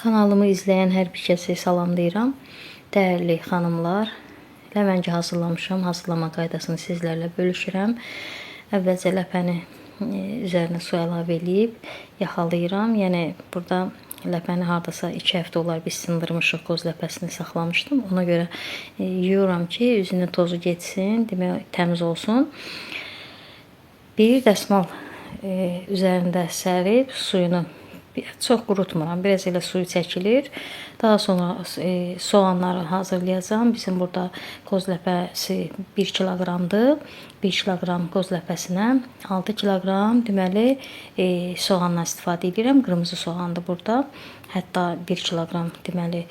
Kanalımı izleyen hər bir kəsi salamlayıram. Dəyərli xanımlar, ləvəngi hazırlamışam. Hazırlama qaydasını sizlərlə bölüşürəm. Əvvəlcə ləpəni üzərinə su əlavə edib yaxalayıram. Yəni burada ləpəni hardasa 2 həftə olar biz sındırmışıq, qoz ləpəsini saxlamışdım. Ona görə yuyuram ki, üzünün tozu getsin, demək təmiz olsun. Bir dəsmal üzərində sərib suyunu çox qurutmuram. Biraz elə suyu çəkilir. Daha sonra soğanları hazırlayacağım. Bizim burada qoz ləpəsi 1 kiloqramdır. 1 kiloqram qoz ləpəsinə 6 kiloqram deməli soğandan istifadə edirəm. Qırmızı soğandır burada. Hətta 1 kiloqram deməli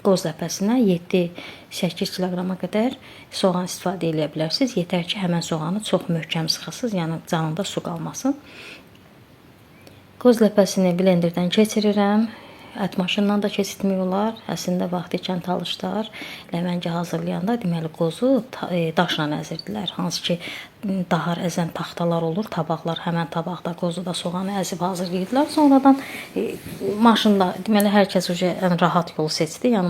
qoz ləpəsinə 7-8 kiloqrama qədər soğan istifadə edə bilərsiniz. Yetər ki, həmən soğanı çox möhkəm sıxasınız, yəni canında su qalmasın. Qoz ləpəsini blenderdən keçirirəm. Ət maşından da keçirtmək olar. Əslində vaxtı ikən talışlar ləvəngi hazırlayanda deməli qozu daşla əzirdilər. Hansı ki dahar əzən taxtalar olur, tabaqlar. Həmən tabaqda qozu da soğanı əzib hazırlayırdılar. Sonradan maşında deməli hər kəs ən rahat yolu seçdi. Yəni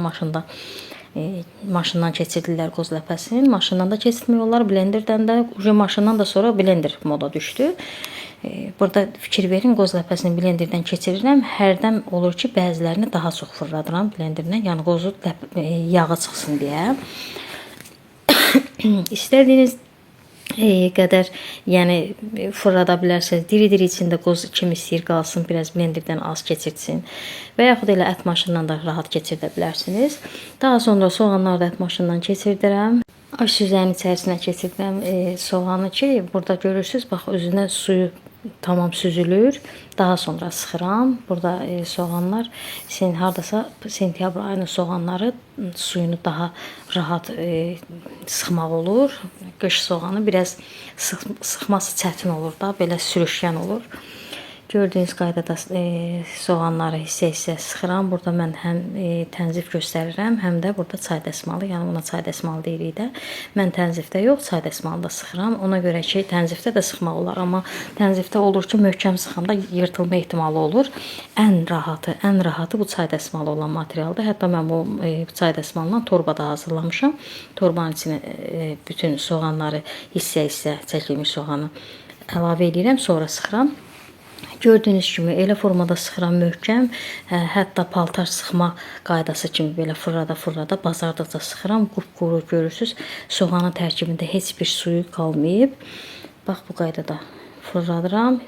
maşından keçirdilər qoz ləpəsini. Maşından da keçirtmək olar, blenderdən də. Maşından da sonra blender moda düşdü. Burada fikir verin, qoz ləpəsini blenderdən keçirirəm. Hərdən olur ki, bəzilərini daha çox fırladıram blenderdən. Yəni qozu yağı çıxsın deyə. İstədiyiniz qədər yəni fırlada bilərsiniz. Diri-diri içində qoz kim istəyir qalsın, biraz blenderdən az keçirtsin. Və yaxud elə ət maşından da rahat keçirdə bilərsiniz. Daha sonra soğanları da ət maşından keçirdirəm. Aş süzənin içərisinə keçirdirəm soğanı ki, burada görürsünüz, bax özünə suyu tamam süzülür. Daha sonra sıxıram. Burada soğanlar hardasa sentyabr ayının soğanları suyunu daha rahat sıxmaq olur. Qış soğanı biraz sıxması çətin olur da, belə sürüşkən olur. Gördüyünüz qaydada soğanları hissə-hissə sıxıram. Burada mən həm tənzif göstərirəm, həm də burada çay dəsmalı. Yəni buna çay dəsmalı deyirik də. Mən tənzifdə yox, çay dəsmalında sıxıram. Ona görə ki, tənzifdə də sıxmaq olar. Amma tənzifdə olur ki, möhkəm sıxanda yırtılma ehtimalı olur. Ən rahatı bu çay dəsmalı olan materialdır. Hətta mən bu çay dəsmalından torba da hazırlamışam. Torbanın içinə bütün soğanları hissə-hissə çəkilmiş soğanı əlavə edirəm, sonra sıxıram. Gördüyünüz kimi elə formada sıxıram möhkəm, hətta paltar sıxma qaydası kimi belə fırlada bazardıqca sıxıram, quru görürsünüz. Soğanın tərkibində heç bir suyu qalmayıb. Bax bu qaydada fırladıram.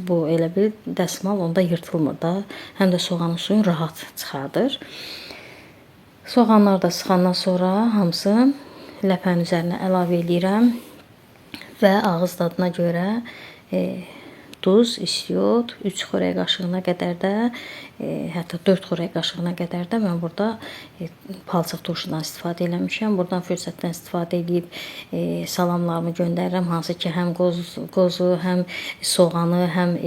Bu elə bir dəsmal onda yırtılmır da, həm də soğanın suyunu rahat çıxardır. Soğanları da sıxandan sonra hamısını ləpənin üzərinə əlavə edirəm və ağız dadına görə duz, istiot, 3 xörək qaşığına qədər də, hətta 4 xörək qaşığına qədər də mən burada palçıq turşudan istifadə eləmişəm. Buradan fürsətdən istifadə edib salamlarımı göndərirəm. Hansı ki, həm qozu, həm soğanı, həm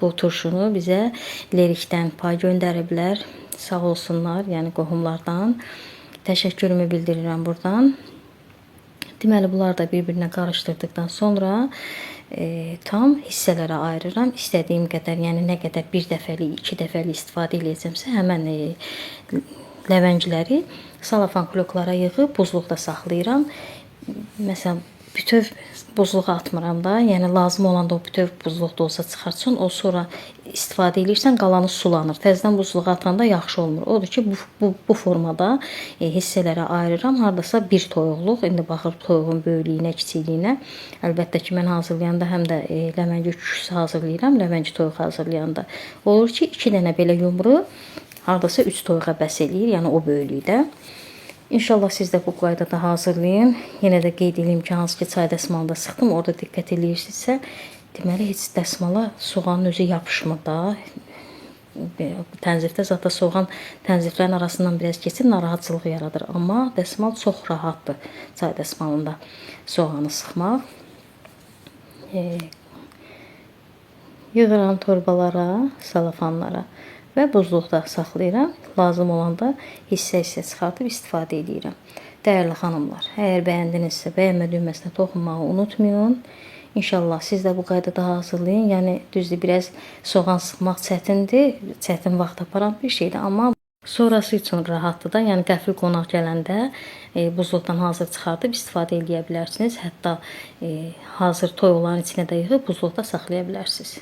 bu turşunu bizə Lerikdən pay göndəriblər. Sağ olsunlar, yəni qohumlardan. Təşəkkürümü bildirirəm buradan. Deməli, bunları da bir-birinə qarışdırdıqdan sonra tam hissələrə ayırıram. İstədiyim qədər, yəni nə qədər bir dəfəlik, 2 dəfəlik istifadə edəcəmsə, həmən ləvəngiləri salafan kloklara yığıb buzluqda saxlayıram. Məsələn, bütöv buzluğa atmıram da, yəni lazım olanda o bütöv buzluqda olsa çıxartsın, o sonra istifadə edirsən, qalanı sulanır. Təzədən buzluğa atanda yaxşı olmur. Odur ki, bu formada hissələrə ayırıram. Hardasa bir toyuqluq, indi baxır toyuğun böyüklüyünə, kiçikliyinə. Əlbəttə ki, mən hazırlayanda həm də ləvəngi küşüsü hazırlayıram, ləvəngi toyuq hazırlayanda. Olur ki, 2 dənə belə yumru hardasa 3 toyuğa bəs eləyir, yəni o böyüklükdə. İnşallah siz də bu qaydada hazırlayın. Yenə də qeyd edeyim ki, hansı ki çay dəsmalında sıxdım, orada diqqət edirsinizsə, deməli heç dəsmala soğanın özü yapışmır da. Tənzifdə zata soğan tənziflərin arasından biraz keçib narahatçılıq yaradır. Amma dəsmal çox rahatdır çay dəsmalında soğanı sıxmaq. Yığıram torbalara, salafanlara və buzluqda saxlayıram. Lazım olanda hissə-hissə çıxartıb istifadə edirəm. Dəyərli xanımlar, əgər bəyəndinizsə, bəyənmə düyməsinə toxunmağı unutmayın. İnşallah siz də bu qaydada hazırlayın. Yəni düzdür, biraz soğan sıxmaq çətindir, çətin vaxt aparan bir şeydir, amma sonrası üçün rahatdır da. Yəni qəfil qonaq gələndə buzluqdan hazır çıxardıb istifadə edə bilərsiniz. Hətta hazır toyuqların içinə də yığıb buzluqda saxlaya bilərsiniz.